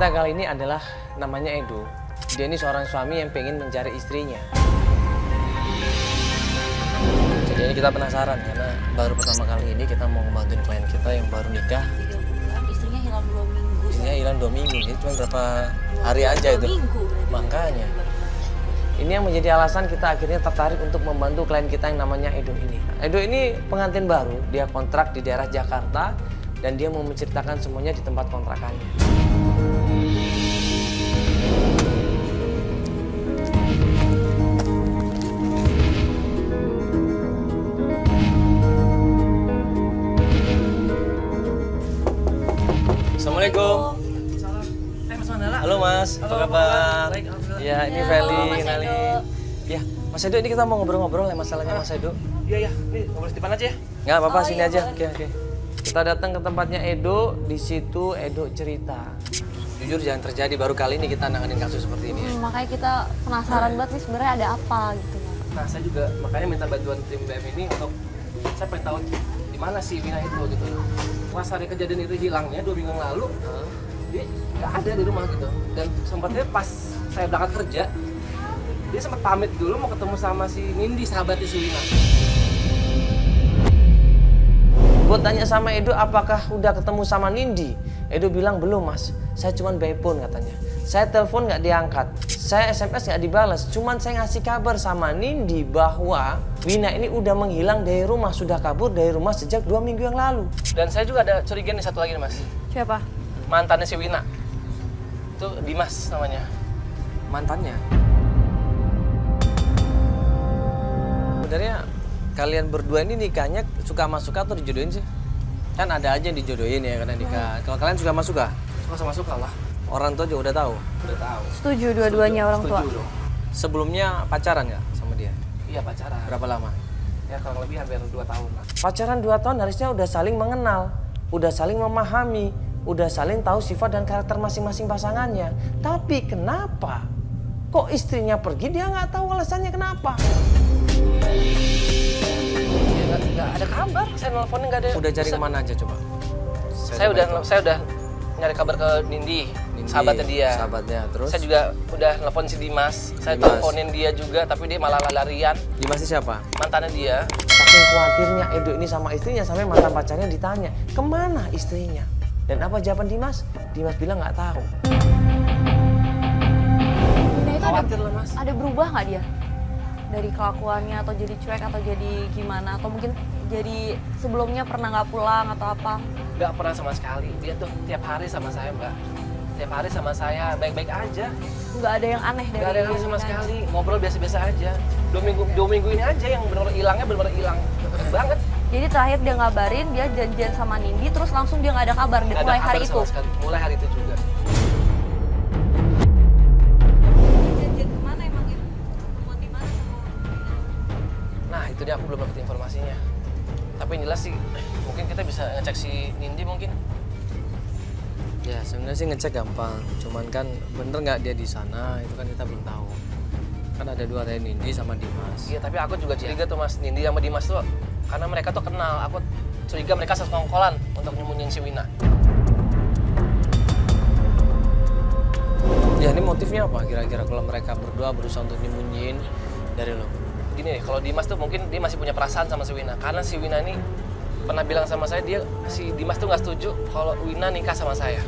kita kali ini adalah namanya Edo. Dia ini seorang suami yang pengen mencari istrinya. Jadi ini kita penasaran karena baru pertama kali ini kita mau membantuin klien kita yang baru nikah. 3 bulan, istrinya hilang 2 minggu. Istrinya hilang 2 minggu, jadi cuma berapa hari aja itu. 2 minggu berarti. Makanya. Ini yang menjadi alasan kita akhirnya tertarik untuk membantu klien kita yang namanya Edo ini. Edo ini pengantin baru, dia kontrak di daerah Jakarta dan dia mau menceritakan semuanya di tempat kontrakannya. Assalamualaikum. Mas Mandala. Halo Mas, apa kabar? Baik, alhamdulillah. Ya, ini Ya, Feli, halo, Mas kenalin. Edo. Ya, Mas Edo ini kita mau ngobrol-ngobrol ya masalahnya Mas Edo. Iya, ini ngobrol di depan aja ya. Nggak apa-apa, Oh, sini iya, aja. boleh. Oke. Kita datang ke tempatnya Edo, di situ Edo cerita. Jujur jangan terjadi, baru kali ini kita nanganin kasus seperti ini ya. Makanya kita penasaran banget nih sebenarnya ada apa gitu. Nah, saya juga makanya minta bantuan tim BM ini untuk saya pengen tahu di mana sih Wina itu gitu. Pas hari kejadian itu hilangnya 2 minggu yang lalu, dia nggak ada di rumah gitu. Dan sempatnya pas saya berangkat kerja, dia sempat pamit dulu mau ketemu sama si Nindi, sahabatnya si Wina. Gue tanya sama Edo apakah udah ketemu sama Nindi. Edo bilang belum Mas, saya cuman by phone katanya. Saya telepon nggak diangkat, saya SMS nggak dibalas. Cuman saya ngasih kabar sama Nindi bahwa Wina ini udah menghilang dari rumah, sudah kabur dari rumah sejak 2 minggu yang lalu. Dan saya juga ada curiga nih satu lagi nih Mas. Siapa? Mantannya si Wina. Itu Dimas namanya. Mantannya. Sebenarnya kalian berdua ini nikahnya suka sama suka atau dijodohin sih? Kan ada aja yang dijodohin ya karena nikah. Kalau kalian suka sama suka? Suka sama suka lah. Orang tua juga udah tahu. Udah tahu. Setuju dua-duanya orang tua. Setuju dong. Sebelumnya pacaran nggak sama dia? Iya pacaran. Berapa lama? Ya kurang lebih hampir 2 tahun lah. Pacaran 2 tahun harusnya udah saling mengenal, udah saling memahami, udah saling tahu sifat dan karakter masing-masing pasangannya. Tapi kenapa kok istrinya pergi dia nggak tahu alasannya kenapa? Ya, nggak ada kabar. Saya nelfonnya nggak ada. Udah cari kemana aja coba? Saya udah nyari kabar ke Nindi, sahabatnya dia. Sahabatnya terus? Saya juga udah nelfon si Dimas. Saya Dimas. teleponin dia juga, tapi dia malah larian. Dimas ini siapa? Mantannya dia. Saking khawatirnya Edo ini sama istrinya sampai mantan pacarnya ditanya kemana istrinya. Dan apa jawaban Dimas? Dimas bilang nggak tahu. Wina itu Khawatir lah Mas. ada berubah nggak dia? Dari kelakuannya atau jadi cuek atau jadi gimana? Atau mungkin jadi sebelumnya pernah nggak pulang atau apa? Nggak pernah sama sekali. Dia tuh tiap hari sama saya Mbak. Tiap hari sama saya baik-baik aja. Nggak ada yang aneh dari Nggak ada yang aneh sama Wina. sekali. Ngobrol biasa-biasa aja. 2 minggu ini aja yang benar-benar hilangnya benar-benar hilang banget. Jadi terakhir dia ngabarin dia janjian sama Nindi terus langsung dia nggak ada kabar Nggak ada mulai kabar hari sama itu. sekali. Mulai hari itu juga. Janjian kemana emangnya? Mau di mana? Nah itu dia aku belum dapet informasinya. Tapi yang jelas sih mungkin kita bisa ngecek si Nindi mungkin. Ya sebenarnya sih ngecek gampang, cuman kan bener nggak dia di sana itu kan kita belum tahu. Kan ada 2 ada Nindi sama Dimas. Iya tapi aku juga curiga tuh Mas Nindi sama Dimas tuh karena mereka tuh kenal. Aku curiga mereka sekongkolan untuk nyembunyiin si Wina. Ya ini motifnya apa kira-kira kalau mereka berdua berusaha untuk nyembunyiin dari lo? Gini kalau Dimas tuh mungkin dia masih punya perasaan sama si Wina karena si Wina ini pernah bilang sama saya si Dimas tuh nggak setuju kalau Wina nikah sama saya.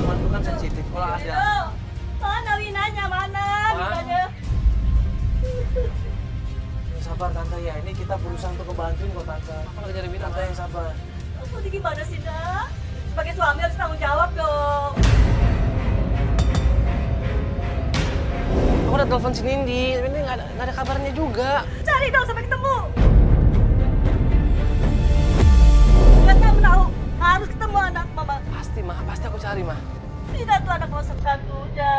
Cuman itu kan sensitif kalau ada. Mana Winanya, mana? Winanya? Sabar tante ya, ini kita berusaha untuk ngebantuin kok tante. Aku lagi nyari Wina. Tante yang sabar. Aku ini gimana sih, nak? Sebagai suami harus tanggung jawab dong. Aku udah telepon si Nindi, tapi ini nggak ada kabarnya juga. Cari dong sampai ketemu. Nggak tahu, harus ketemu anak mama. Pasti mah, pasti aku cari mah. Tidak tuh anak nomor satunya.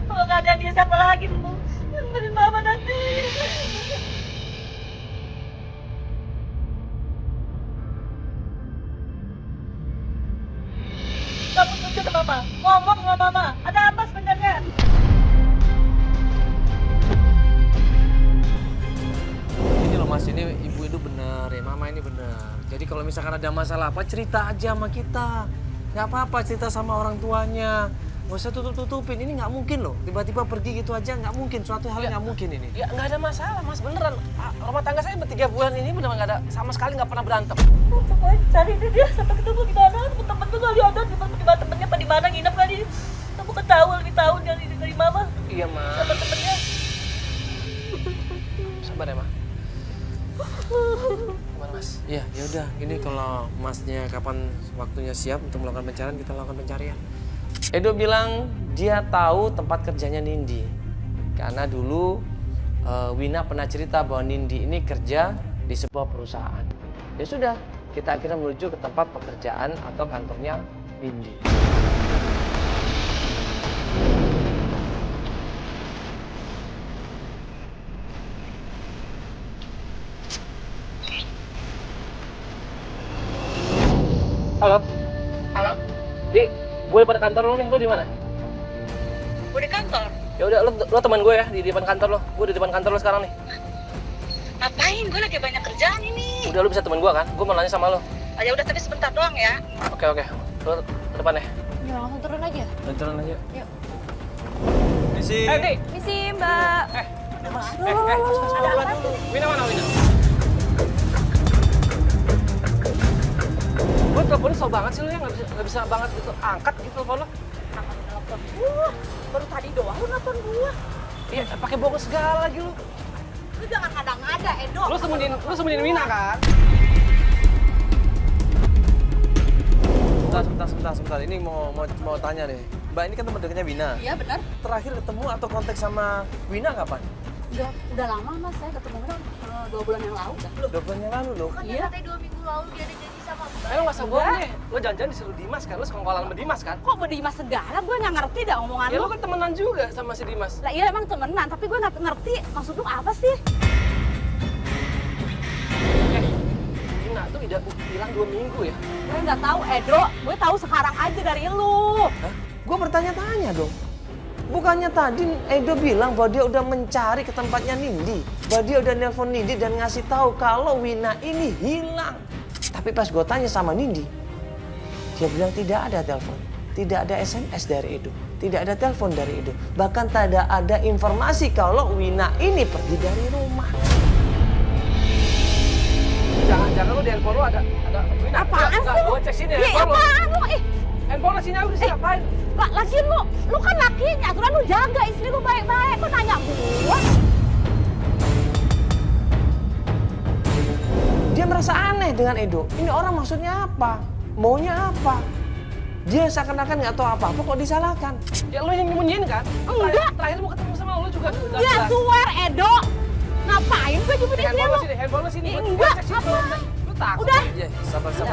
Kalau nggak ada dia siapa lagi tuh? Yang nemenin mama nanti. Kamu tunjuk ke mama, ngomong sama mama. Ada apa sebenarnya? Ini loh mas, ini ibu itu bener ya, mama ini bener. benar. Jadi kalau misalkan ada masalah apa, cerita aja sama kita. Nggak apa-apa cerita sama orang tuanya. Nggak usah tutup-tutupin, ini nggak mungkin loh. Tiba-tiba pergi gitu aja, nggak mungkin. Suatu hal yang nggak mungkin ini. Ya nggak ada masalah mas, beneran. Rumah tangga saya 3 bulan ini beneran nggak ada, sama sekali nggak pernah berantem. Coba cari dia sampai ketemu di mana? Temen tuh nggak ada di mana temennya, apa di mana nginep kali? Kamu ketahuan lebih tahu dari mama. Iya mas. Sama temennya. Sabar ya mas. Gimana mas? Iya, ya udah. Ini kalau masnya kapan waktunya siap untuk melakukan pencarian, kita lakukan pencarian. Edo bilang dia tahu tempat kerjanya Nindi. Karena dulu Wina pernah cerita bahwa Nindi ini kerja di sebuah perusahaan. Ya sudah, kita akhirnya menuju ke tempat pekerjaan atau kantornya Nindi. Halo. Halo. Di, gue pada kantor lo nih, lo di mana? Gue di kantor. Ya udah, lo teman gue ya di depan kantor lo. Gue di depan kantor lo sekarang nih. Ngapain? Gue lagi banyak kerjaan ini. Udah, lo bisa temen gue kan? Gue mau nanya sama lo. Ya udah, tapi sebentar doang ya. Oke. Lo ke depan ya. Ya langsung turun aja. Turun aja. Yuk. Misi. Di. Misi Mbak. Mas. Ada apa sih? Wina mana Wina? Gue teleponnya slow banget sih lo ya, nggak bisa banget gitu angkat gitu telepon lo. Nelfon gua. Baru tadi doang lu nelfon gua. Iya, pakai bohong segala lagi lo. Lu jangan ngada-ngada, Edo. Lo sembunyiin Wina kan? Sebentar. Ini mau tanya deh. Mbak, ini kan teman dekatnya Wina. Iya benar. Terakhir ketemu atau kontak sama Wina kapan? Udah lama mas, saya ketemu kan 2 bulan yang lalu. 2 bulan yang lalu loh. Kan dia katanya 2 minggu lalu dia ada janji sama Mbak. Lo nggak usah bohong deh. Lo jangan-jangan disuruh Dimas kan? Lo sekongkolan sama Dimas kan? Kok berdimas segala? Gue nggak ngerti dah omongan Ya lu. lo kan temenan juga sama si Dimas. Lah iya emang temenan, tapi gue nggak ngerti maksud lu apa sih? Wina tuh udah hilang 2 minggu ya. Gue nggak tahu, Edo. Gue tahu sekarang aja dari lu. Hah? Gue bertanya-tanya dong. Bukannya tadi Edo bilang bahwa dia udah mencari ke tempatnya Nindi. Bahwa dia udah nelpon Nindi dan ngasih tahu kalau Wina ini hilang. Tapi pas gue tanya sama Nindi, dia bilang tidak ada telepon. Tidak ada SMS dari Edo. Tidak ada telepon dari Edo. Bahkan tidak ada informasi kalau Wina ini pergi dari rumah. Jangan-jangan lo di handphone lo ada Wina. Apaan sih lu? Gue cek sini Iya handphone lo. apaan lu? Handphone lo sini udah siapain? Lah lagi lu kan lakinya, aturan lu jaga istri lu baik-baik. Kok nanya gua? Dia merasa aneh dengan Edo. Ini orang maksudnya apa? Maunya apa? Dia seakan-akan nggak tahu apa-apa kok disalahkan. Ya lo yang nyembunyiin kan? Enggak. Terakhir mau ketemu sama lo juga. Udah Ya jelas. swear, Edo. Ngapain gue jemput istri Handphone lu? lo sini, handphone lo sini. Ih, Gua enggak, cek sini. apa? Lo takut? Udah. Iya, sabar dulu.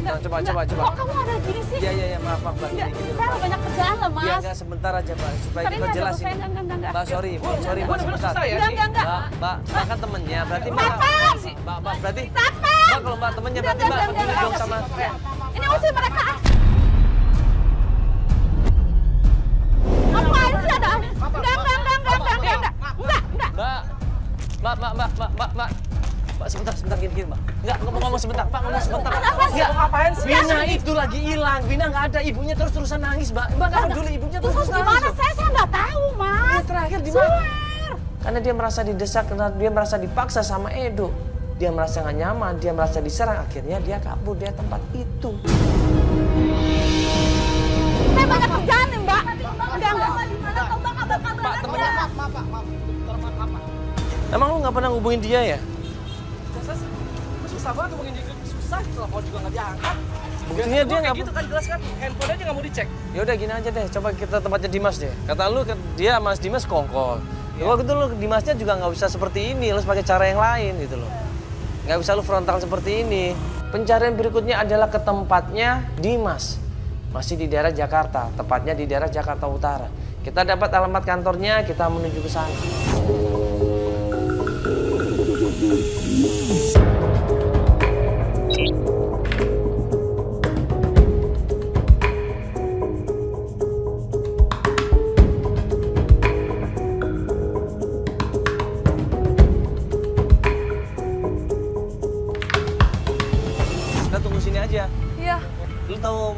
Coba. Kok kamu ada gini sih? Iya, maaf Mbak. Enggak, Gini saya Mbak. banyak kerjaan loh, Iya, Mas. enggak sebentar aja Mbak, supaya Sorry, kita enggak, jelasin. enggak. Mbak, sorry Gua Mbak, bener-bener sebentar. susah ya. Enggak. Mbak kan temennya, berarti Mbak. Satpam! Mbak, berarti. Satpam! Mbak, kalau Mbak temennya berarti Mbak peduli dong sama. Ini usir mereka. Apaan sih ada? Enggak. Mbak, sebentar gini Mbak. Enggak, ngomong sebentar, Pak, ngomong sebentar. Apa sih? Enggak, Ngapain sih? Wina itu lagi hilang, Wina nggak ada, ibunya terus-terusan nangis, Mbak. Mbak nggak peduli, ibunya Terus terus gimana? nangis. Saya nggak tahu, Mas. Terakhir di mana? Swear. Karena dia merasa didesak, karena dia merasa dipaksa sama Edo. Dia merasa nggak nyaman, dia merasa diserang, akhirnya dia kabur dari tempat itu. Saya banyak kerjaan nih, Mbak. Enggak. Pak, temennya. Emang lu nggak pernah ngubungin dia ya? Susah banget ngomongin dia. Susah, telepon juga nggak diangkat. Buktinya dia nggak. gitu kan jelas kan. Handphone aja nggak mau dicek. Ya udah gini aja deh, coba kita tempatnya Dimas deh. Kata lu dia Mas Dimas kongkol. Ya kalau gitu lu Dimasnya juga nggak bisa seperti ini, lu pakai cara yang lain gitu loh. Nggak bisa lu frontal seperti ini. Pencarian berikutnya adalah ke tempatnya Dimas. Masih di daerah Jakarta, tepatnya di daerah Jakarta Utara. Kita dapat alamat kantornya, kita menuju ke sana.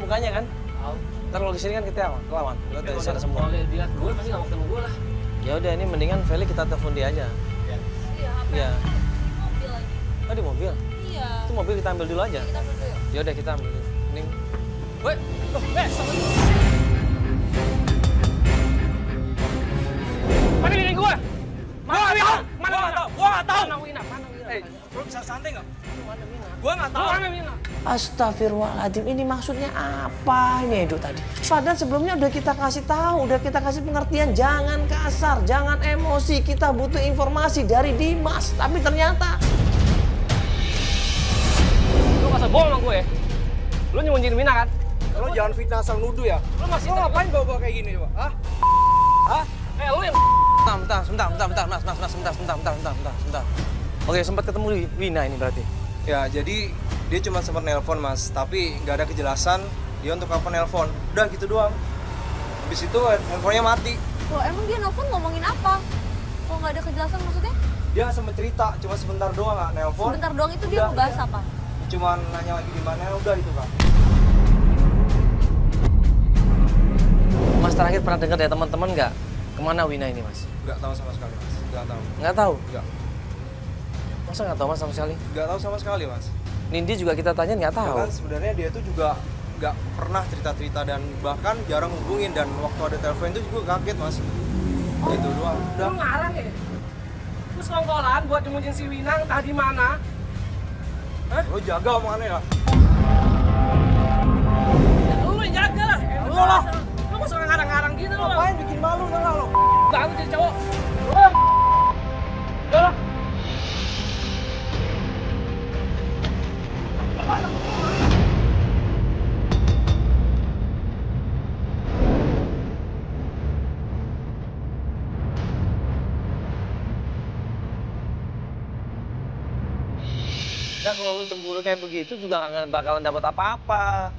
mukanya kan? Tahu. Ntar kalau kesini kan kita kelawan. Lihat dari sana semua. Kalau dia lihat gue pasti nggak mau ketemu gue lah. Ya udah ini mendingan Feli kita telepon dia aja. Iya, Iya. mobil lagi. Oh di mobil? Iya. Itu mobil kita ambil dulu aja. Kita ambil dulu yuk. Ya udah kita ambil dulu. Mending. Woi, sama dulu. Mana ini gue? Mana Wina? Mana Wina? Gue nggak tahu. Mana Wina? Lo bisa santai nggak? Mana Wina? Gue nggak tahu. Mana Wina? Astagfirullahaladzim, ini maksudnya apa ini Edo tadi? Padahal sebelumnya udah kita kasih tahu, udah kita kasih pengertian, jangan kasar, jangan emosi, kita butuh informasi dari Dimas. Tapi ternyata Lu masa bohong sama gue ya? Lu nyembunyiin Wina kan? Lo jangan fitnah asal nuduh ya. Lu masih Lo ngapain bawa-bawa kayak gini, Pak? Hah? Hah? lu yang sebentar. Oke, sempat ketemu Wina ini berarti. Ya, jadi dia cuma sempat nelpon, Mas. Tapi nggak ada kejelasan dia untuk apa nelpon. Udah gitu doang. Habis itu handphonenya mati. Loh, emang dia nelfon ngomongin apa? Kok nggak ada kejelasan maksudnya? Dia nggak sempet cerita, cuma sebentar doang nggak nelpon. Sebentar doang itu dia Udah, ngebahas iya. apa? Cuma nanya lagi di mana, udah itu, Kak. Mas terakhir pernah dengar dari teman-teman nggak? Kemana Wina ini, Mas? Nggak tahu sama sekali, Mas. Nggak tahu. Nggak tahu? Nggak. Masa nggak tahu Mas sama sekali? Nggak tahu sama sekali, Mas. Nindi juga kita tanya nggak tahu. Bahkan sebenarnya dia tuh juga nggak pernah cerita-cerita dan bahkan jarang hubungin, dan waktu ada telepon itu juga kaget, Mas. Itu doang. Udah. Lu ngarang ya? Lu sekongkolan buat nyembunyiin si Wina entah di mana? Lo jaga omongannya ya. Ya, lu yang jaga lah. Lu lah. Lu nggak suka ngarang-ngarang gitu lu. Ngapain bikin malu nggak lo? Bangun jadi cowok. Dan kalau lu cemburu kayak begitu juga nggak bakalan dapat apa-apa.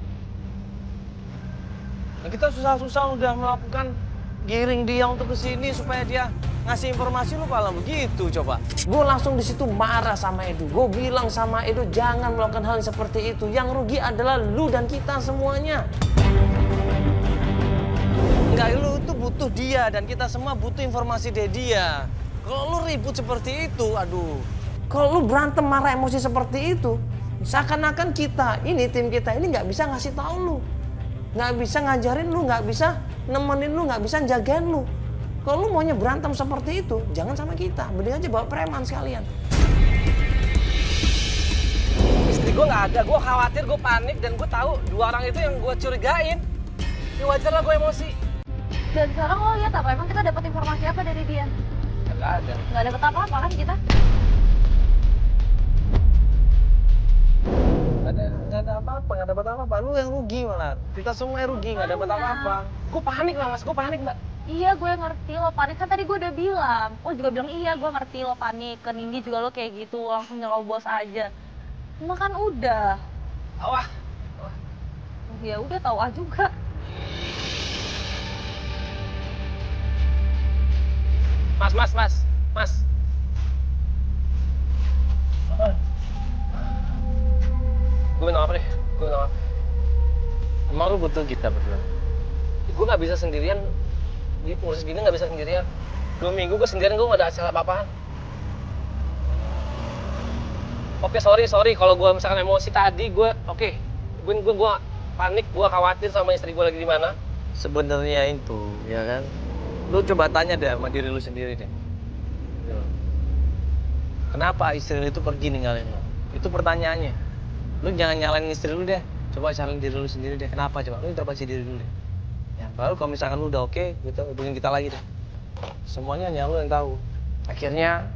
Nah, kita susah-susah udah melakukan giring dia untuk kesini supaya dia ngasih informasi, lu malah begitu coba. Gue langsung di situ marah sama Edo. Gue bilang sama Edo jangan melakukan hal yang seperti itu. Yang rugi adalah lu dan kita semuanya. Enggak, lu itu butuh dia dan kita semua butuh informasi dari dia. Kalau lu ribut seperti itu, aduh. Kalau lu berantem marah emosi seperti itu, seakan-akan kita ini, tim kita ini nggak bisa ngasih tahu lu. Nggak bisa ngajarin lu, nggak bisa nemenin lu, nggak bisa jagain lu. Kalau lu maunya berantem seperti itu, jangan sama kita. Mending aja bawa preman sekalian. Istri gue nggak ada, gue khawatir, gue panik, dan gue tahu dua orang itu yang gue curigain. Ya wajar lah gue emosi. Dan sekarang lo lihat apa? Emang kita dapat informasi apa dari dia? Nggak ada. Nggak dapat apa-apa kan kita? Nggak ada apa-apa, nggak dapat apa-apa. Lu yang rugi malah. Kita semua yang rugi, nggak dapat apa-apa. Gue panik lah mas, gue panik mbak. Iya, gue ngerti lo panik. Kan tadi gue udah bilang. Lo juga bilang, iya gue ngerti lo panik. Ke Nindi juga lo kayak gitu, langsung nyerobos aja. Cuma kan udah. Awah. Ya udah, tahu ah juga. Mas. Gue minta maaf deh, gue minta maaf. Emang lu butuh kita berdua? Gue nggak bisa sendirian, ngurus gini nggak bisa sendirian. 2 minggu gue sendirian, gue nggak ada hasil apa-apaan. Oke, sorry kalau gue misalkan emosi tadi, gue panik, gue khawatir sama istri gue lagi di mana. Sebenarnya itu, ya kan? Lu coba tanya deh sama diri lu sendiri deh. Kenapa istri lu itu pergi ninggalin lu? Itu pertanyaannya. Lu jangan nyalain istri lu deh. Coba nyalain diri lu sendiri deh. Kenapa coba? Lu introspeksi diri dulu deh. Ya, baru kalau misalkan lu udah oke, gitu, hubungin kita lagi deh. Semuanya hanya lu yang tahu. Akhirnya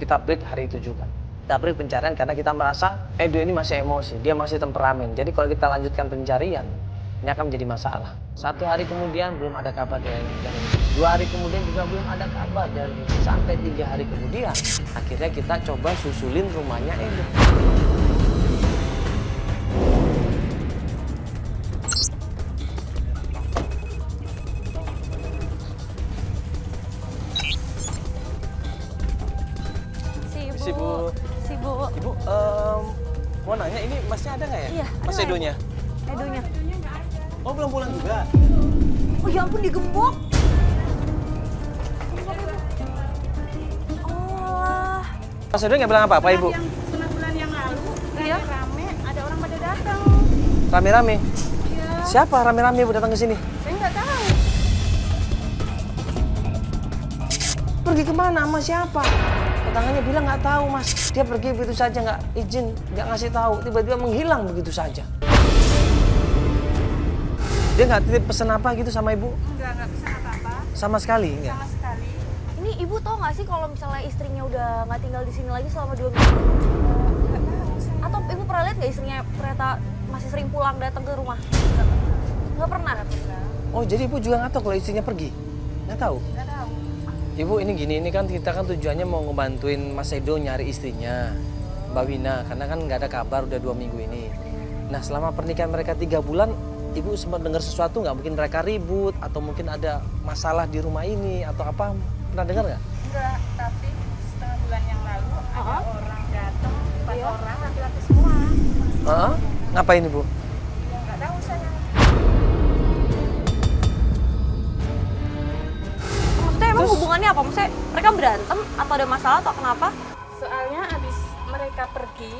kita break hari itu juga. Kita break pencarian karena kita merasa Edo ini masih emosi, dia masih temperamen. Jadi kalau kita lanjutkan pencarian, ini akan menjadi masalah. 1 hari kemudian belum ada kabar dari Edo. 2 hari kemudian juga belum ada kabar dari Edo. Sampai 3 hari kemudian, akhirnya kita coba susulin rumahnya Edo. Ibu, mau nanya ini masnya ada nggak ya? Iya, Mas ada Edonya? Edonya. Oh, belum pulang juga? Oh ya ampun, digembok. Oh. Mas Edo nggak bilang apa-apa, Ibu? Yang setengah bulan yang lalu, Iya. rame, ada orang pada datang. Rame-rame? Iya, Siapa rame-rame Ibu datang ke sini? saya nggak tahu. Pergi kemana? Sama siapa? Tetangganya bilang nggak tahu, Mas. Dia pergi begitu saja, nggak izin, nggak ngasih tahu. Tiba-tiba menghilang begitu saja. Dia nggak titip pesan apa gitu sama Ibu? Nggak bisa apa-apa, Sama sekali, nggak? sama sekali. Ini ibu tahu nggak sih kalau misalnya istrinya udah nggak tinggal di sini lagi selama 2 minggu? Nggak tahu, saya Atau ibu pernah lihat nggak istrinya ternyata masih sering pulang datang ke rumah? Nggak pernah. Oh, jadi Ibu juga nggak tahu kalau istrinya pergi? Nggak tahu? nggak tahu. Ibu, ini gini, ini kan kita kan tujuannya mau ngebantuin Mas Edo nyari istrinya, Mbak Wina, karena kan nggak ada kabar udah 2 minggu ini. Nah, selama pernikahan mereka 3 bulan, Ibu sempat dengar sesuatu nggak? Mungkin mereka ribut, atau mungkin ada masalah di rumah ini, atau apa? Pernah dengar nggak? Enggak, tapi setengah bulan yang lalu ada orang datang, 4 orang laki-laki semua. Heeh. Ngapain Ibu? Ya nggak tahu saya. Maksudnya emang hubungannya apa? Maksudnya mereka berantem atau ada masalah atau kenapa? Soalnya abis mereka pergi,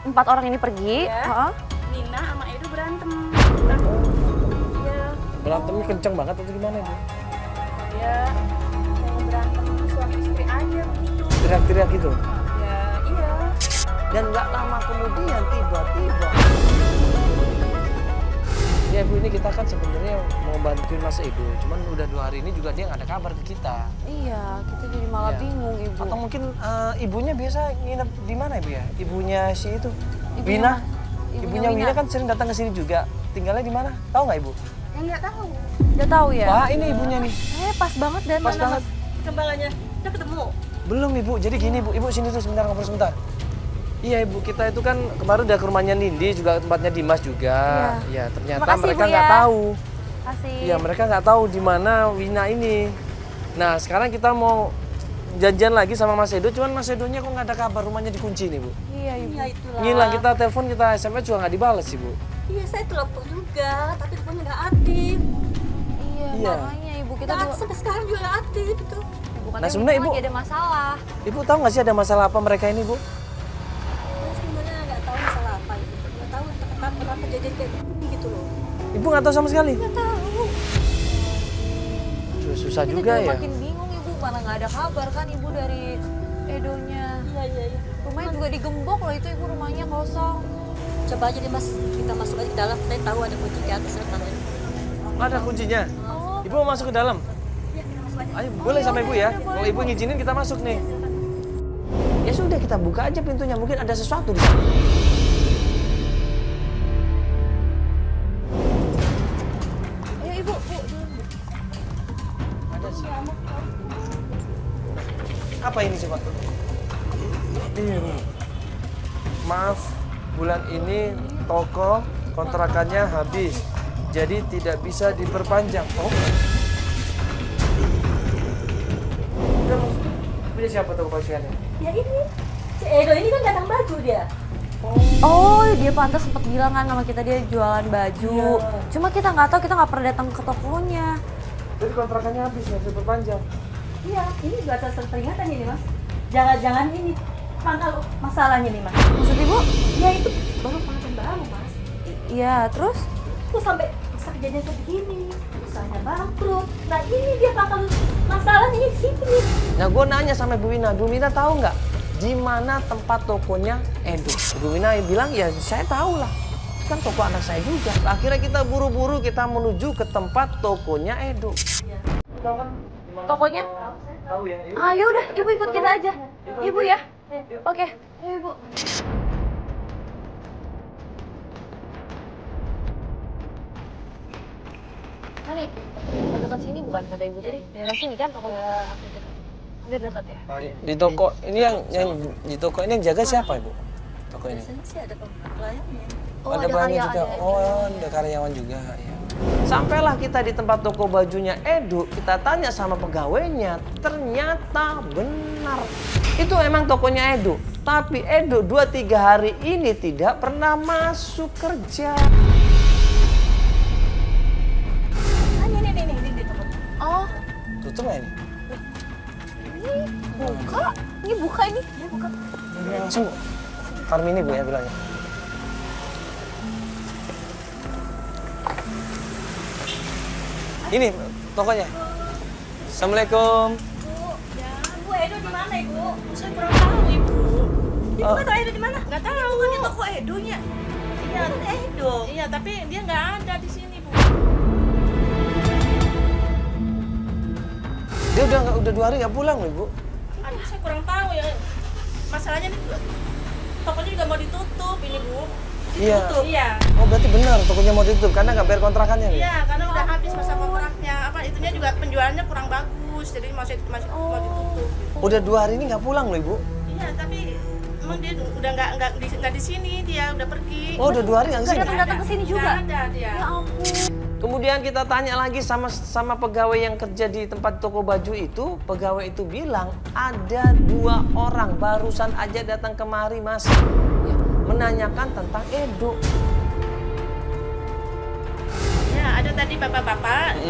4 orang ini pergi. Ya. Heeh. Nina sama Edo berantem. Iya, Berantemnya kenceng banget atau gimana Ibu? ya kayak berantem suami istri aja begitu. Teriak-teriak gitu? Ya iya. Dan nggak lama kemudian tiba-tiba. Ya Ibu, ini kita kan sebenarnya mau bantuin Mas Edo, cuman udah 2 hari ini juga dia nggak ada kabar ke kita. Iya, kita jadi malah Iya. bingung ibu. Atau mungkin ibunya biasa nginep di mana Ibu ya? Ibunya si itu, Ibunya Wina. Ibunya Ibunya Wina. Wina kan sering datang ke sini juga. Tinggalnya di mana? Tahu nggak Ibu? Ya nggak tahu. Udah tahu ya? Wah, ini ibunya nih. Pas banget dan Pas banget. Kembangannya, udah ketemu. Belum Ibu. Jadi gini Ibu, Ibu sini tuh sebentar, ngobrol sebentar. Iya Ibu, kita itu kan kemarin udah ke rumahnya Nindi, juga tempatnya Dimas juga. Iya, ternyata Makasih, mereka Bu, nggak ya. tahu. Kasih. Iya, mereka nggak tahu di mana Wina ini. Nah, sekarang kita mau janjian lagi sama Mas Edo, cuman Mas Edonya kok nggak ada kabar, rumahnya dikunci nih Bu. Iya ibu. Iya itulah. Ngilang, kita telepon, kita SMS juga nggak dibalas sih Bu. Iya saya telepon juga, tapi teleponnya nggak aktif. Iya, Iya. makanya ibu kita Nggak juga. aktif, sampai sekarang juga nggak aktif itu. Bukannya Nah, sebenarnya mungkin Ibu- lagi ada masalah. Ibu tahu nggak sih ada masalah apa mereka ini Bu? Saya sebenarnya nggak tahu masalah apa itu. Nggak tahu kenapa kejadian kayak gini gitu loh. Ibu nggak tahu sama sekali? Nggak tahu. Aduh, susah Kita juga ya. makin bingung ibu, mana nggak ada kabar kan ibu dari Edonya. Iya. Rumahnya juga digembok loh, itu ibu rumahnya kosong. Coba aja deh mas, kita masuk aja ke dalam. Saya tahu ada kunci di atas katanya. Ada kuncinya. Ibu mau masuk ke dalam? Iya kita masuk aja. Ayo, boleh sama Ibu ya. Kalau Ibu ngizinin kita masuk nih. Ya sudah, kita buka aja pintunya. Mungkin ada sesuatu di sana. Ayo ibu, Ada sih. Apa ini coba? Ini. Maaf, bulan ini toko kontrakannya habis. Jadi tidak bisa diperpanjang. Oh. Udah, punya siapa toko pakaiannya? Ya ini, si Edo ini kan datang baju dia. Oh, dia pantas sempat bilang kan sama kita dia jualan baju. Iya. Cuma kita nggak tahu, kita nggak pernah datang ke tokonya. Jadi kontrakannya habis, nggak bisa diperpanjang. Iya, ini juga atas peringatan ini mas. Jangan-jangan ini pangkal masalahnya nih mas. Maksud ibu? Ya itu baru pangkal baru mas. Iya, terus? Kok sampai bisa kejadian kayak begini? Usahanya bangkrut. Nah ini dia pangkal masalahnya ini di sini. Nah, gue nanya sama Bu Wina tahu nggak di mana tempat tokonya Edo? Bu Wina bilang, ya saya tahu lah. Itu kan toko anak saya juga. Akhirnya kita buru-buru kita menuju ke tempat tokonya Edo. Tahu kan? Tokonya? Tahu ya. Ayo udah, ibu ikut kita aja. Ibu ya? Oke, ayo ibu. Mari, dekat sini bukan kata ibu tadi. Daerah sini kan tokonya. Hampir dekat ya. Di toko ini yang di toko ini yang jaga siapa Ibu? Toko ini. Biasanya sih ada pelayannya. Oh, ada pelayan juga. Oh, ada karyawan juga. Ya. Sampailah kita di tempat toko bajunya Edo, kita tanya sama pegawainya, ternyata benar. Itu emang tokonya Edo, tapi Edo 2-3 hari ini tidak pernah masuk kerja. tutup nggak ini? Buka. Ini buka ini. Ya, buka. Ini langsung Karmini Bu ya bilangnya. Ini tokonya. Assalamualaikum. Bu Edo di mana Ibu? Saya kurang tahu Ibu. Ibu nggak tahu Edo di mana? Nggak tahu. Kan di toko Edonya. Iya, Edo. Iya, tapi dia nggak ada di sini Bu. Dia udah 2 hari nggak pulang loh Ibu. Aduh, saya kurang tahu ya. Masalahnya ini tokonya juga mau ditutup ini Bu. Iya. Tutup. Iya. Oh berarti benar tokonya mau ditutup karena nggak bayar kontrakannya nih? Iya, karena udah habis masa kontraknya. Apa itunya juga penjualannya kurang bagus, jadi masih mau ditutup. Udah 2 hari ini nggak pulang loh Ibu. Iya, tapi emang dia udah nggak di sini, dia udah pergi. Oh udah 2 hari nggak Nggak kesini? datang ke sini juga. Nggak ada dia. Ya ampun. Kemudian kita tanya lagi sama pegawai yang kerja di tempat toko baju itu. Pegawai itu bilang ada 2 orang barusan aja datang kemari Mas. Ya, menanyakan tentang Edo. Ya, ada tadi bapak-bapak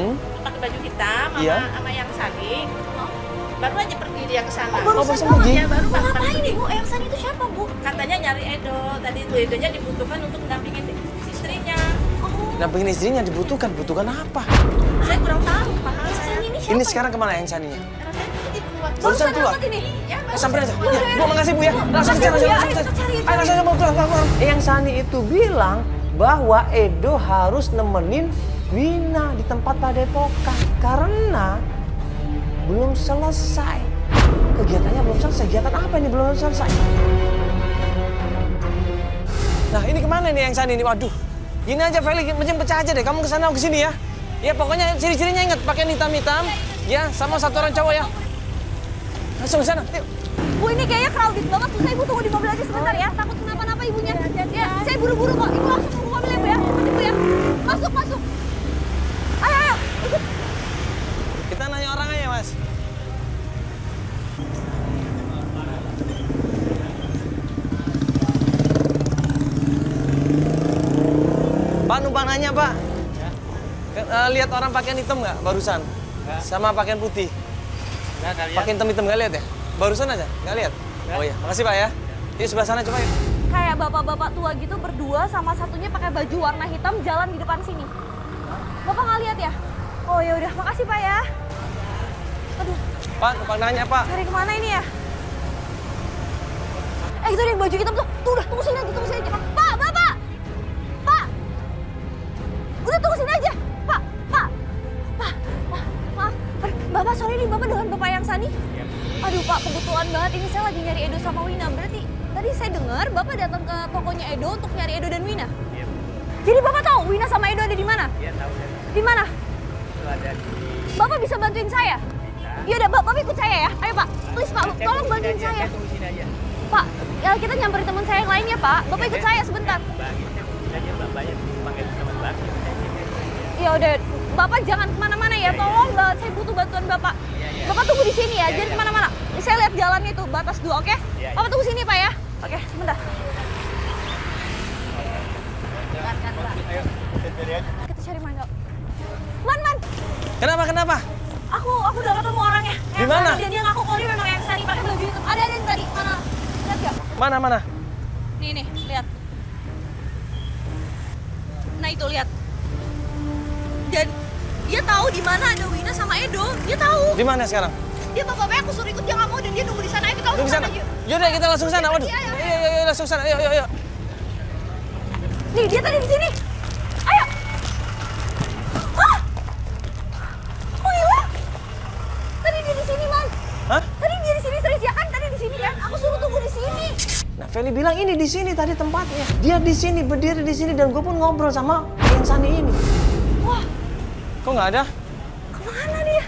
pakai baju hitam Iya. sama yang Sani. Baru aja pergi dia ke sana. baru pergi? Ya, baru Ngapain nih Bu? Yang sana itu siapa Bu? Katanya nyari Edo. Tadi itu Edonya dibutuhkan untuk mendampingin istrinya. Nah pengen istrinya dibutuhkan apa? Saya kurang tahu, Pak. Ini sekarang kemana yang Saninya? Rasanya tadi keluar. Barusan keluar? Ini. Ya, Sampai aja. Ya, Bu makasih Bu ya. Langsung ke sana. Ayo langsung mau pulang. Yang Sani itu bilang bahwa Edo harus nemenin Wina di tempat padepokan karena belum selesai. Kegiatannya belum selesai. Kegiatan apa ini belum selesai? Nah ini kemana nih yang Sani ini? Waduh. Gini aja Feli, mesin pecah aja deh. Kamu kesana ke sini ya. Ya pokoknya ciri-cirinya ingat pakai hitam-hitam. Ya sama 1 orang cowok ya. Langsung ke sana. Yuk. Bu ini kayaknya crowded banget. Susah Ibu tunggu di mobil aja sebentar ya. Takut kenapa-napa ibunya. Ya, saya buru-buru kok. Ibu langsung tunggu mobil ya Bu ya. Cepet Ibu ya. Masuk. Ayo. Ikut. Kita nanya orang aja Mas. Pak numpang nanya Pak. Lihat orang pakaian hitam nggak barusan? Nggak. Sama pakaian putih. Nggak lihat. Pakaian hitam nggak lihat ya? Barusan aja nggak lihat? Nggak. Oh iya, makasih Pak ya. Yuk sebelah sana coba yuk. Kayak bapak-bapak tua gitu berdua sama satunya pakai baju warna hitam jalan di depan sini. Bapak nggak lihat ya? Oh ya udah, makasih Pak ya. Aduh, Pak numpang nanya Pak. dari kemana ini ya? Itu ada yang baju hitam tuh. Tuh udah, tunggu sini aja. Pak, Bapak! Pak! Udah tunggu sini aja. Pak! Maaf. Bapak, sorry nih, Bapak dengan Bapak yang Sani? Iya. Aduh Pak, kebetulan banget ini saya lagi nyari Edo sama Wina. Berarti tadi saya dengar Bapak datang ke tokonya Edo untuk nyari Edo dan Wina? Iya. Jadi Bapak tahu Wina sama Edo ada di mana? Iya tahu ya. Di mana? Itu ada di Bapak bisa bantuin saya? Ya udah, Bapak ikut saya ya. Ayo Pak, please Pak, tolong bantuin saya. Tunggu sini aja. Pak, ya kita nyamperin teman saya yang lain ya Pak. Bapak ikut saya sebentar. Bagi saya tunggu sini aja, bapaknya panggil sama bagi. Ya udah, Bapak jangan kemana-mana ya. Tolong banget, saya butuh bantuan Bapak. Bapak tunggu di sini ya, jangan kemana-mana. Saya lihat jalannya tuh, batas 2, oke? Bapak tunggu sini Pak ya. Oke, sebentar. Kita cari Mangga. Man. Kenapa? Aku udah ketemu orangnya. Di mana? Dia ngaku kalau dia memang yang Sani pakai baju itu. Ada yang tadi. Mana? Lihat ya? Mana? Nih, lihat. Nah itu lihat. Dan dia tahu di mana ada Wina sama Edo. Dia tahu. Di mana sekarang? Dia bapaknya aku suruh ikut, dia nggak mau dan dia nunggu di sana. Ayo kita langsung Di sana. sana yuk. Yaudah kita langsung sana. Waduh. Iya. Iya, langsung sana. Yuk. Nih dia tadi di sini. Ayo. Hah? Oh iya? Tadi dia di sini Man. Hah? Tadi dia di sini serius ya kan? Tadi di sini kan? Aku suruh tunggu di sini. Nah, Feli bilang ini di sini tadi tempatnya. Dia di sini, berdiri di sini dan gue pun ngobrol sama yang Sani ini. Wah, Kok nggak ada? kemana dia?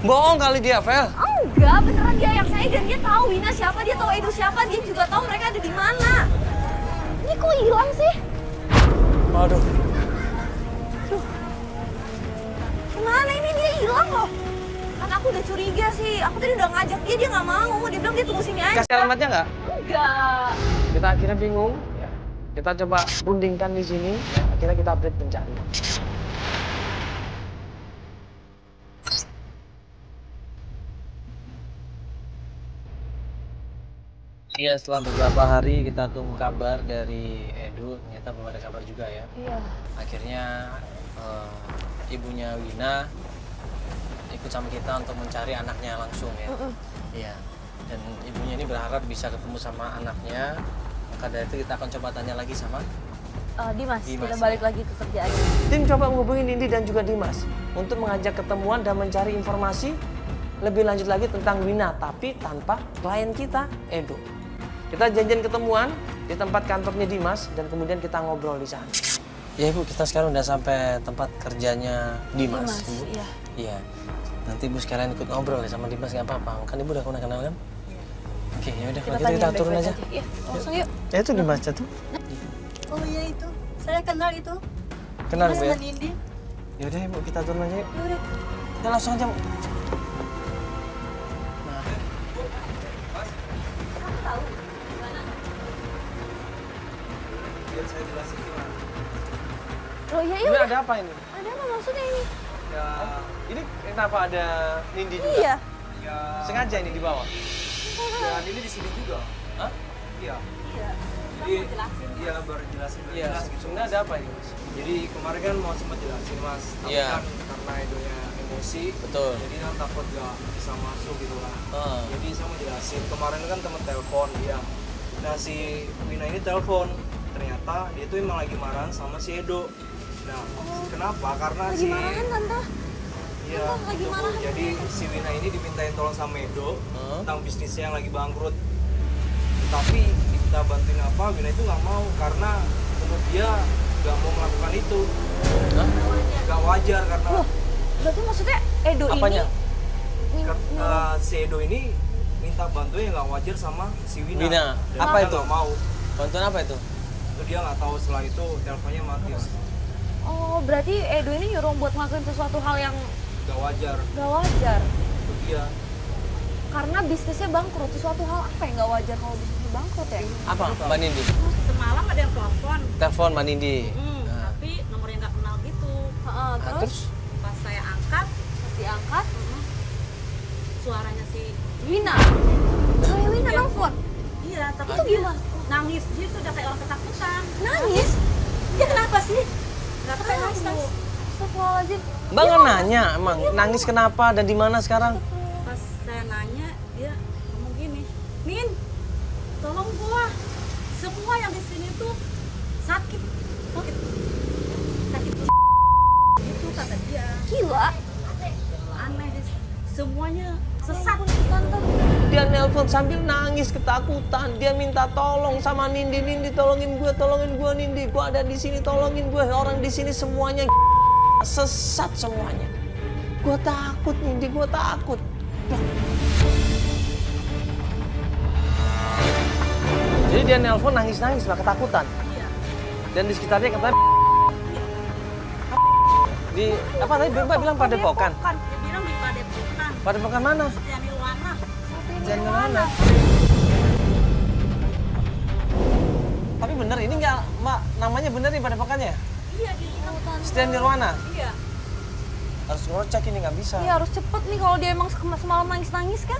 Bohong kali dia, Fel. Enggak, beneran dia yang saya dan dia tahu Wina siapa, dia tahu Edo siapa, dia juga tahu mereka ada di mana. Ini kok hilang sih? Waduh. Kemana ini dia hilang loh? Kan aku udah curiga sih, aku tadi udah ngajak dia nggak mau. Dia bilang dia tunggu sini aja. Kasih alamatnya nggak? Enggak. Kita akhirnya bingung. Ya. Kita coba rundingkan di sini. Ya. Akhirnya kita update pencarian. Iya, setelah beberapa hari kita tunggu kabar dari Edo, ternyata belum ada kabar juga ya. Iya. Akhirnya ibunya Wina ikut sama kita untuk mencari anaknya langsung ya. Iya. Dan ibunya ini berharap bisa ketemu sama anaknya. Maka dari itu kita akan coba tanya lagi sama Dimas, Dimas, kita balik ya. lagi ke kerjaan. tim coba menghubungi Nindi dan juga Dimas untuk mengajak ketemuan dan mencari informasi lebih lanjut lagi tentang Wina, tapi tanpa klien kita, Edo. Kita janjian ketemuan di tempat kantornya Dimas dan kemudian kita ngobrol di sana. Ya Ibu, kita sekarang udah sampai tempat kerjanya Dimas. Ibu. Iya. Iya. Nanti Ibu sekalian ikut ngobrol ya sama Dimas, nggak apa-apa. Kan Ibu udah kenal kan? Oke, ya udah kalau gitu kita turun aja. Iya, langsung yuk. Ya itu Dimas tuh. Oh iya itu, saya kenal itu. Kenal Bu ya? Sama Nindi. Ya udah Ibu, kita turun aja yuk. Yaudah. Kita langsung aja Bu. Biar saya jelasin gimana. Loh iya, Ini iya. ada apa ini? Ada apa maksudnya ini? Ya, Ini kenapa ada Nindi juga? Iya. ya, Sengaja ini dibawa? ya ini di sini juga. Hah? Iya. Iya. Jadi, iya baru jelasin Iya, jelas gitu. sebenarnya ada apa ini Mas? Jadi kemarin kan mau sempat jelasin mas, tapi Iya. kan karena Edonya emosi, Betul. jadi kan takut gak bisa masuk gitu kan. Ah. Jadi saya mau jelasin, kemarin kan temen telepon dia. Nah si Wina ini telepon, ternyata dia tuh emang lagi marahan sama si Edo. Nah kenapa? Karena Lagi si marahan Tante. Iya, Tante, lagi gitu, Bu. marahan. Jadi si Wina ini dimintain tolong sama Edo tentang bisnisnya yang lagi bangkrut. Tapi kita bantuin apa, Wina itu nggak mau karena menurut dia nggak mau melakukan itu. Hah? Nggak wajar karena Loh, berarti maksudnya Edo Apanya? ini si Edo ini minta bantuan yang nggak wajar sama si Wina. Wina. Dan Apa dia itu? nggak mau. Bantuan apa itu? Itu dia nggak tahu, setelah itu teleponnya mati. Oh, berarti Edo ini nyuruh buat ngelakuin sesuatu hal yang Nggak wajar. gak wajar. Itu dia. Karena bisnisnya bangkrut, sesuatu hal apa yang gak wajar kalau bisnisnya bangkrut ya? Apa Mbak Nindi? Semalam ada yang telepon, Telepon Mbak Nindi. Nah, tapi nomornya nggak kenal gitu. Heeh, nah, terus Pas saya angkat, pas diangkat, suaranya si Wina. Saya Wina nelfon. iya, tapi Itu dia gimana? nangis gitu, udah kayak orang ketakutan. Nangis? Dia kenapa sih? Nggak Kayak tahu. nangis, nangis. Astagfirullahaladzim. Mbak nggak nanya emang nangis kenapa dan di mana sekarang? Pas saya nanya, dia ngomong gini, Min, tolong gua. Semua yang di sini tuh sakit, sakit, sakit. Itu kata dia. Gila. Aneh deh. Semuanya sesat. Tante. Dia nelpon sambil nangis ketakutan. Dia minta tolong sama Nindi. Nindi tolongin gue Nindi. Gue ada di sini, tolongin gue. Orang di sini semuanya sesat semuanya. Gue takut Nindi, gue takut. Jadi dia nelpon nangis-nangis lah ketakutan. Iya. Dan di sekitarnya katanya di apa tadi Mbak bilang Padepokan. Dia bilang di Padepokan. Padepokan mana? Setiani Luana. Jangan mana? Tapi bener ini nggak Mbak namanya bener nih Padepokannya? Iya, dia bilang. Setia Nirwana. Iya. Harus ngecek ini nggak bisa. Iya harus cepet nih kalau dia emang semalam nangis-nangis kan?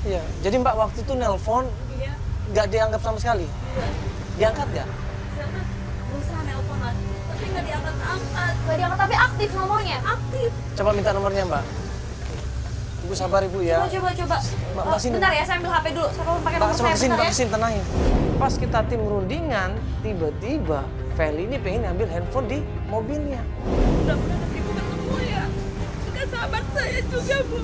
Iya. Jadi Mbak waktu itu nelpon Iya. nggak dianggap sama sekali. Diangkat nggak? Saya berusaha nelpon lagi, tapi nggak diangkat-angkat. Gak diangkat tapi aktif nomornya. Aktif. Coba minta nomornya Mbak. Ibu sabar Ibu ya. Coba. Mbak sini. Bentar ya, saya ambil HP dulu. Saya pakai Mbak nomor coba saya kesini, bentar Mbak ya. kesini tenangin. Pas kita tim rundingan, tiba-tiba Feli ini pengen ngambil handphone di mobilnya. Mudah-mudahan ibu ketemu ya. Juga sahabat saya juga, Bu.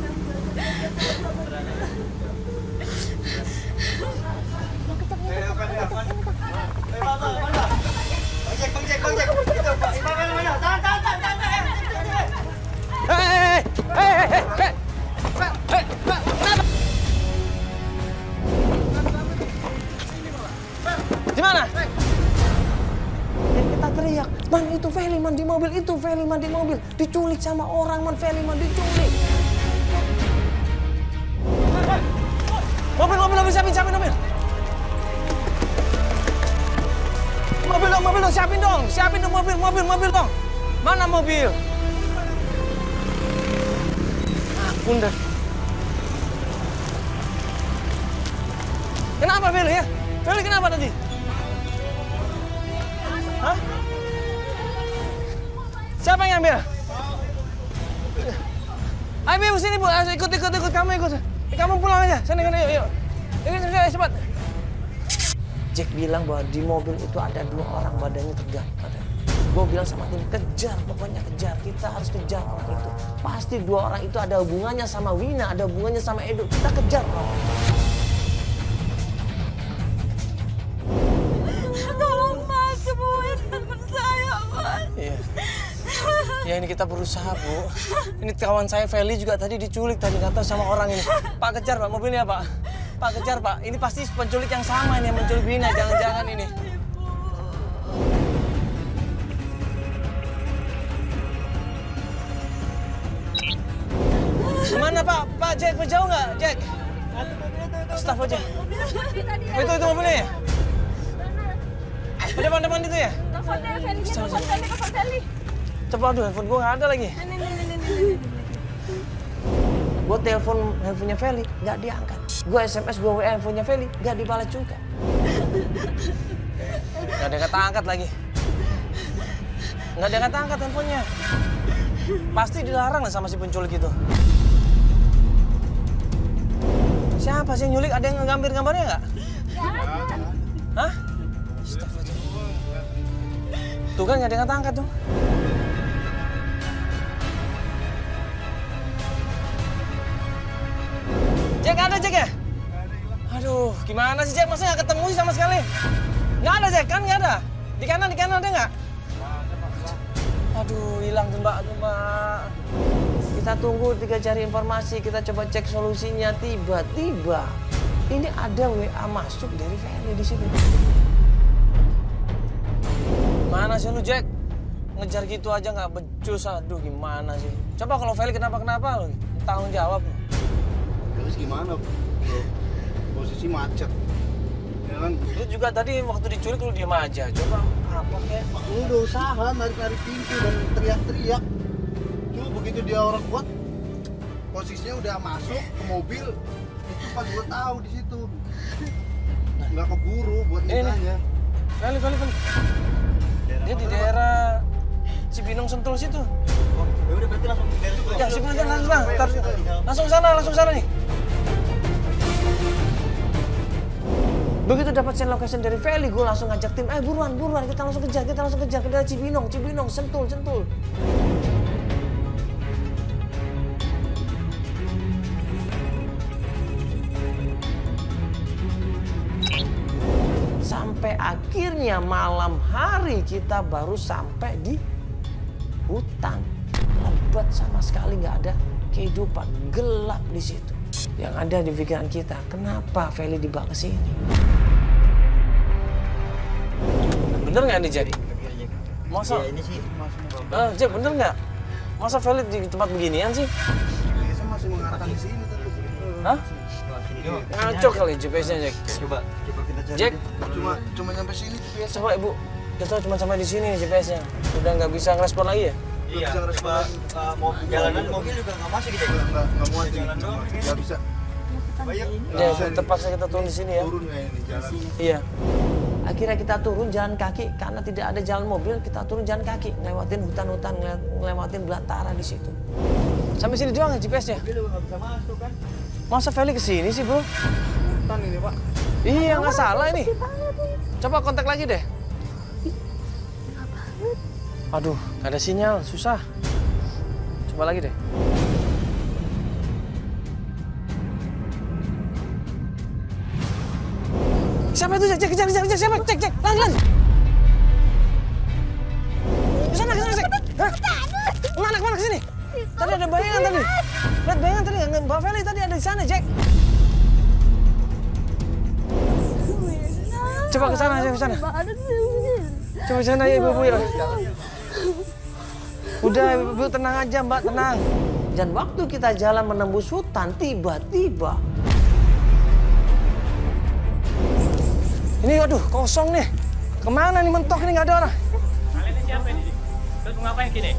Di mana? Dan kita teriak, man itu Feli man di mobil, itu Feli man di mobil. Diculik sama orang man, Feli man diculik. Mobil, siapin mobil. Mobil dong, siapin dong mobil dong. Mana mobil? Ampun dah. Kenapa Feli? Feli ya? Feli kenapa tadi? Hah? Siapa yang ngambil? Ayo ibu sini bu, ikut kamu ikut. Kamu pulang aja, sana yuk. Yuk cepat. Jack bilang bahwa di mobil itu ada 2 orang badannya tegak. Gue bilang sama tim, kejar, pokoknya kejar. Kita harus kejar orang itu. Pasti 2 orang itu ada hubungannya sama Wina, ada hubungannya sama Edo. Kita kejar orang. Tolong mas, sembuhin teman saya mas. Iya. Ya ini kita berusaha bu. Ini kawan saya Feli juga tadi diculik tadi kata sama orang ini. Pak kejar pak mobilnya pak. Pak kejar pak. Ini pasti penculik yang sama ini yang menculik Wina. Jangan-jangan ini. Gimana Pak? Pak Jack, jauh nggak Jack? Staf aja. Itu mobilnya ya? Depan itu ya? Telepon Feli. Coba aduh, handphone gue nggak ada lagi. Gue telepon handphonenya Feli, nggak diangkat. Gue SMS, gue WA handphonenya Feli, nggak dibalas juga. Nggak ada kata angkat lagi. Nggak ada kata angkat handphonenya. Pasti dilarang lah sama si penculik itu. Siapa sih yang nyulik? Ada yang ngambil gambarnya nggak? Nggak ada. Hah? Astagfirullah. Tuh kan nggak ada yang angkat tuh. Jack ada Jack ya? Aduh, gimana sih Jack? Masa nggak ketemu sih sama sekali? Nggak ada Jack, kan nggak ada? Di kanan ada nggak? Aduh, hilang tuh mbak. Kita tunggu, kita cari informasi, kita coba cek solusinya. Tiba-tiba ini ada WA masuk dari Feli di situ. Mana sih lu Jack? Ngejar gitu aja nggak becus, aduh gimana sih? Coba kalau Feli kenapa-kenapa lu, tanggung jawab lu. Terus gimana bro? Posisi macet. Ya kan? Lu juga tadi waktu diculik lu diem aja, coba apa kayak? Lu udah usaha narik-narik pintu dan teriak-teriak. Cuma begitu dia orang kuat, posisinya udah masuk ke mobil, itu pas gua tahu di situ. Nggak keburu buat mintanya. Feli. Dia di daerah Cibinong Sentul situ. Oh, ya udah berarti langsung dari situ. Ya, langsung sana nih. Begitu dapat send location dari Feli, gue langsung ngajak tim, buruan, kita langsung kejar ke daerah Cibinong, Sentul. Sampai akhirnya malam hari kita baru sampai di hutan. Lebat sama sekali, nggak ada kehidupan, gelap di situ. Yang ada di pikiran kita, kenapa Feli dibawa ke sini? Bener nggak nih Jack? Masa? Ya, ini sih Jack bener nggak? Masa Feli di tempat beginian sih? Biasa masih mengarahkan ke sini terus. Hah? Ngaco kali GPS-nya Jack. Coba kita cari. Jack, cuma sampai sini GPS. coba ibu, kita cuma sampai di sini GPS-nya. Udah nggak bisa ngerespon lagi ya? Iya, jalanan mobil juga nggak masuk gitu. Nggak muat jalan doang. Nggak bisa. Ya, terpaksa kita turun di sini ya. Turun kayak ini jalan. Iya. Akhirnya kita turun jalan kaki karena tidak ada jalan mobil, kita turun jalan kaki, ngelewatin hutan-hutan, ngelewatin belantara di situ. Sampai sini doang ya GPS-nya? Mobil juga nggak bisa masuk kan? Masa Feli kesini sih bro? Hutan ini pak. Iya nggak salah ini. Coba kontak lagi deh. Aduh, nggak ada sinyal, susah. Coba lagi deh. Siapa itu? Kejar, siapa? Cek, lari. Kesana, Cek. Hah? Kemana kesini? Tadi ada bayangan tadi. Lihat bayangan tadi, Mbak Feli tadi ada di sana, Cek. Coba ke sana. Coba ke sana ya, Ibu ya. Udah, Ibu tenang aja, Mbak, tenang. Dan waktu kita jalan menembus hutan, tiba-tiba ini aduh kosong nih. Kemana nih mentok ini nggak ada orang? Kalian ini siapa ini? Terus mau ngapain gini?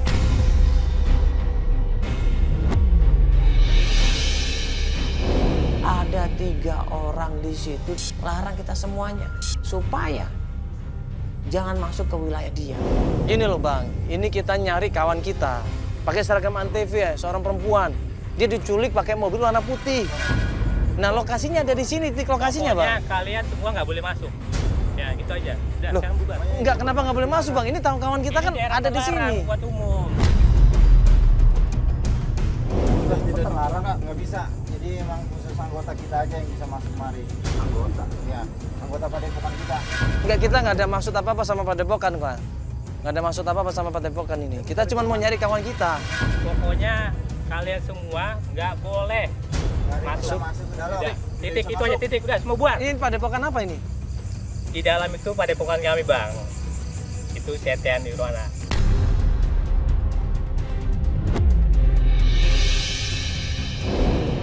Ada ada 3 orang di situ, larang kita semuanya supaya jangan masuk ke wilayah dia. Gini loh Bang, ini kita nyari kawan kita pakai seragam Antv ya, seorang perempuan. Dia diculik pakai mobil warna putih. Nah lokasinya ada di sini, titik lokasinya Bang. Pokoknya kalian semua nggak boleh masuk. Ya gitu aja. Udah, Loh, sekarang bubar. enggak, kenapa nggak boleh masuk Bang? Ini kawan kita Ini kan daerah ada di terlarang sini. buat umum. Itu terlarang nggak bisa. Jadi emang khusus anggota kita aja yang bisa masuk mari. Anggota? Ya, anggota Padepokan kita. Enggak, kita nggak ada maksud apa-apa sama Padepokan Pak. Nggak ada maksud apa-apa sama Padepokan ini. Kita cuma mau nyari kawan kita. Pokoknya kalian semua nggak boleh masuk. Ke dalam. Udah, titik itu aja, titik. Udah, semua buat. Ini Padepokan apa ini? Di dalam itu Padepokan kami, Bang. Itu Setia Nirwana.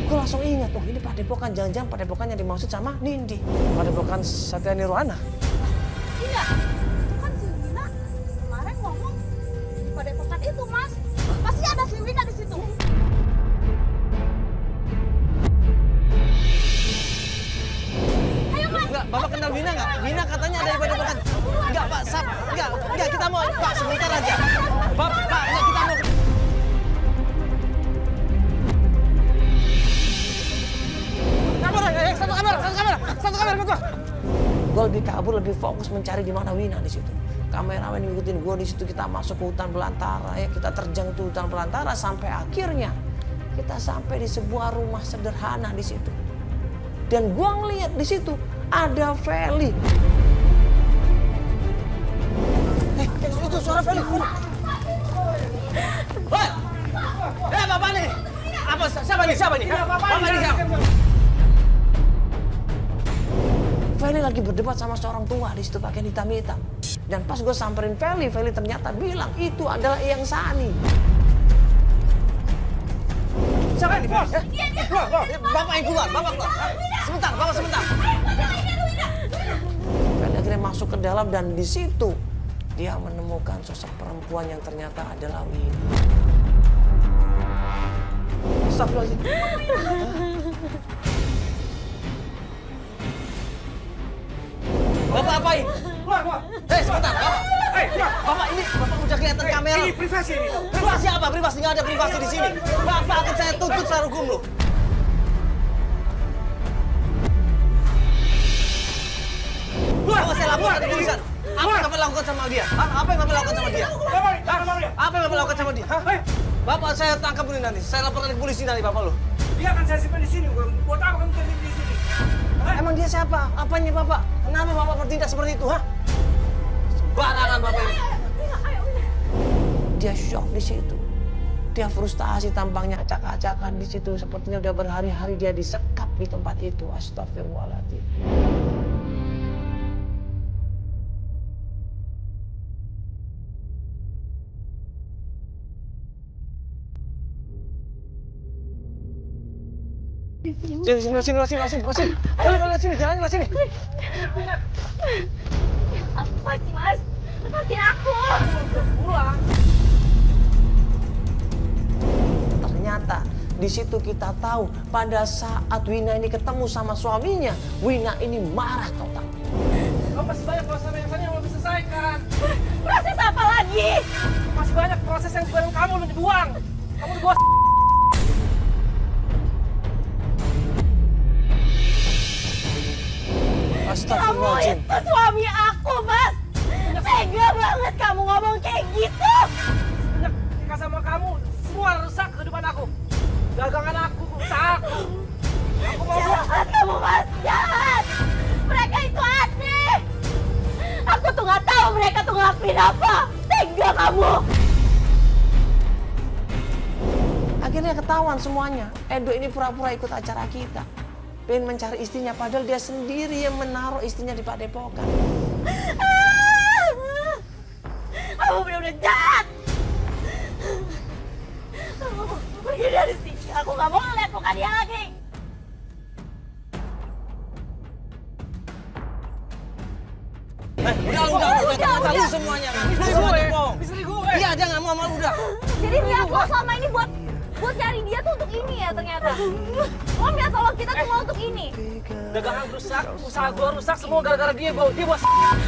Gue langsung ingat, oh ini Padepokan, jangan-jangan Padepokan yang dimaksud sama Nindi. Padepokan Setia Nirwana. Iya, kan si Wina kemarin ngomong di Padepokan itu, Mas. Pasti ada si Wina di situ. Ayo, Mas. Enggak, Bapak kenal Wina nggak? Wina katanya ada di Padepokan. Enggak, Pak, enggak, kita mau, Pak, sebentar aja. Pak, enggak, kita mau. Satu kamera, gue lebih kabur, lebih fokus mencari di mana Wina di situ. Kameramen ngikutin gue di situ, kita masuk ke hutan belantara, ya kita terjang tuh hutan belantara sampai akhirnya kita sampai di sebuah rumah sederhana di situ. Dan gue ngeliat di situ ada Feli. Itu suara Feli. Woi, bapak nih. Apa? Siapa nih? Bapak nih siapa? Feli lagi berdebat sama seorang tua di situ pakai hitam-hitam. Dan pas gue samperin Feli ternyata bilang itu adalah Eyang Sani. Siapa ini? Bos? Bapak yang keluar, Bapak keluar. Sebentar, Bapak sebentar. Feli akhirnya masuk ke dalam dan di situ dia menemukan sosok perempuan yang ternyata adalah Wina. Astagfirullahaladzim. Bapak apain? Keluar. Hei, sebentar, Bapak. Bapak ini, Bapak udah kelihatan kamera. Ini privasi ini. Privasi apa? Privasi, nggak ada privasi di sini. Bapak akan saya tuntut secara hukum loh. Bapak saya laporkan ke polisian. Apa yang Bapak lakukan sama dia? Apa yang Bapak lakukan sama dia? Apa yang Bapak lakukan sama dia? Bapak saya tangkap ini nanti. Saya laporkan ke polisi nanti Bapak loh. Dia akan saya simpan di sini. Buat apa kamu terlibat di sini? Emang dia siapa? Apanya Bapak? Kenapa Bapak bertindak seperti itu, ha? Sembarangan Bapak ini. Dia shock di situ. Dia frustasi, tampangnya acak-acakan di situ. Sepertinya udah berhari-hari dia disekap di tempat itu. Astagfirullahaladzim. Sini. Jalan sini. Apa sih, Mas? Lepasin aku. Ternyata di situ kita tahu pada saat Wina ini ketemu sama suaminya, Wina ini marah total. Kamu masih banyak proses yang belum diselesaikan. Proses apa lagi? Masih banyak proses yang bareng kamu belum dibuang. Kamu dibuang. Astagfirullahaladzim. Kamu itu suami aku, Mas. Tega banget kamu ngomong kayak gitu. Sejak nikah sama kamu, semua rusak kehidupan aku. Dagangan aku, usaha aku. Aku mau Jahat kamu, Mas. Jahat. Mereka itu aneh. Aku tuh nggak tahu mereka tuh ngelakuin apa. Tega kamu. Akhirnya ketahuan semuanya. Edo ini pura-pura ikut acara kita. Pengen mencari istrinya, padahal dia sendiri yang menaruh istrinya di Padepokan. Kamu benar-benar jahat. Pergi dari sini. Aku nggak mau ngeliat muka dia lagi. Udah ternyata lu semuanya kan. Istri gue. Iya, dia nggak mau udah. Jadi niat lo selama ini buat buat cari dia tuh untuk ini ya ternyata. Om ya tolong kita cuma untuk ini. Dagangan rusak, usaha gua rusak semua gara-gara dia bos.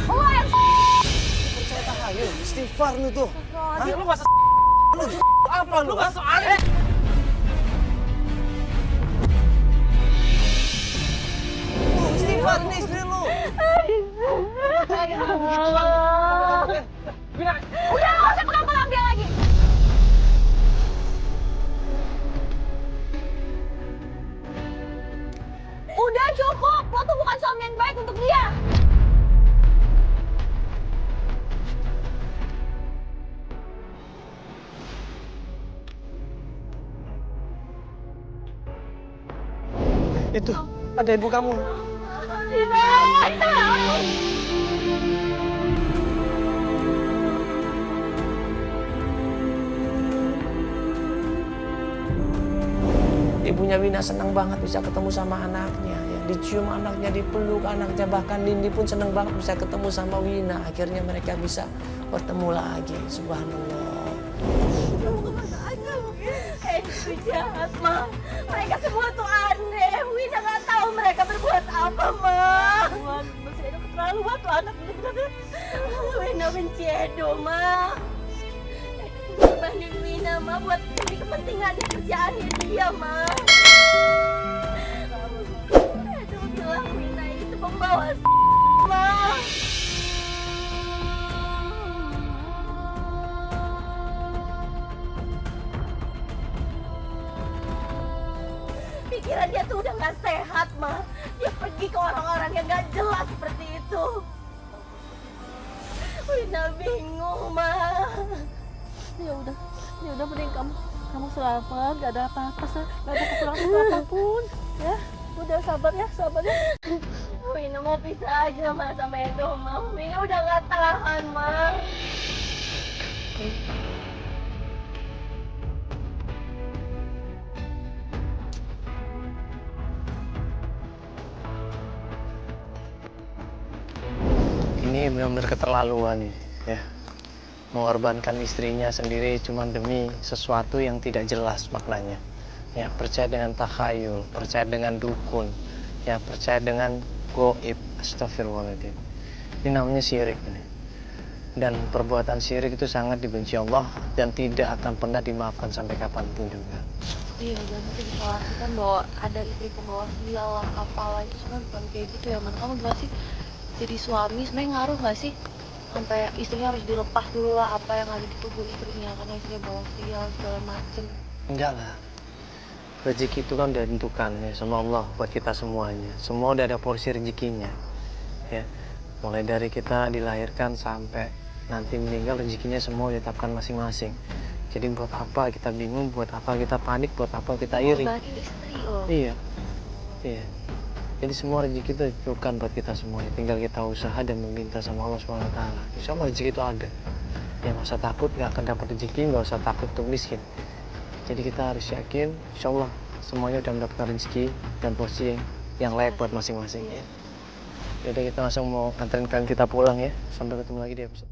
Oh yang Percaya tahayu, istighfar lu tuh. Hah? Lu masa lu apa lu? Gak soalnya. Istighfar nih istri lu. Wina, udah nggak usah pegang-pegang dia lagi. Udah cukup, lo tuh bukan suami yang baik untuk dia. Itu, ada ibu kamu. Ibunya Wina senang banget bisa ketemu sama anaknya, ya. Dicium anaknya, dipeluk anaknya, bahkan Nindi pun senang banget bisa ketemu sama Wina. Akhirnya mereka bisa bertemu lagi, subhanallah. Kamu kemana aja? Itu jahat, Ma. Mereka semua tuh aneh. Wina nggak tahu mereka berbuat apa, Ma. Masih Edo keterlaluan tuh anak bener-bener. Wina benci Edo, Ma. Banding Wina, Ma, buat demi kepentingannya kerjaannya dia, Ma. Edo bilang Wina itu pembawa Ma. Pikiran dia tuh udah gak sehat, Ma. Dia pergi ke orang-orang yang gak jelas seperti itu. Wina bingung, Ma. Ya udah mending kamu selamat, gak ada apa-apa, gak ada kekurangan apapun, ya. Udah sabar ya. Wina mau pisah aja, Ma, sama Edo, Ma. Wina udah gak tahan, Ma. Ini benar-benar keterlaluan, ya. Mengorbankan istrinya sendiri cuma demi sesuatu yang tidak jelas maknanya. Ya, percaya dengan takhayul, percaya dengan dukun, ya, percaya dengan goib. Astagfirullahaladzim. Ini namanya syirik ini. Dan perbuatan syirik itu sangat dibenci Allah dan tidak akan pernah dimaafkan sampai kapanpun juga. Iya, dan mungkin disalahkan bahwa ada istri pembawa sial lah, apalah itu sebenarnya bukan kayak gitu ya, Man. Kamu gimana sih? Jadi suami sebenarnya ngaruh nggak sih? Sampai istrinya harus dilepas dulu lah apa yang ada di tubuh istrinya karena istrinya bawa sial segala macem. Enggak lah. Rezeki itu kan udah ditentukan ya sama Allah buat kita semuanya. Semua udah ada porsi rezekinya. Ya. Mulai dari kita dilahirkan sampai nanti meninggal, rezekinya semua ditetapkan masing-masing. Jadi buat apa kita bingung, buat apa kita panik, buat apa kita iri. Bagi istri loh. Iya. Jadi semua rezeki itu ditentukan buat kita semuanya. Tinggal kita usaha dan meminta sama Allah SWT. Insya Allah rezeki itu ada. Ya nggak usah takut nggak akan dapat rezeki, nggak usah takut untuk miskin. Jadi kita harus yakin, insya Allah semuanya udah mendapatkan rezeki dan porsi yang layak buat masing-masing. Ya. Jadi kita langsung mau anterin kalian kita pulang ya. Sampai ketemu lagi di episode.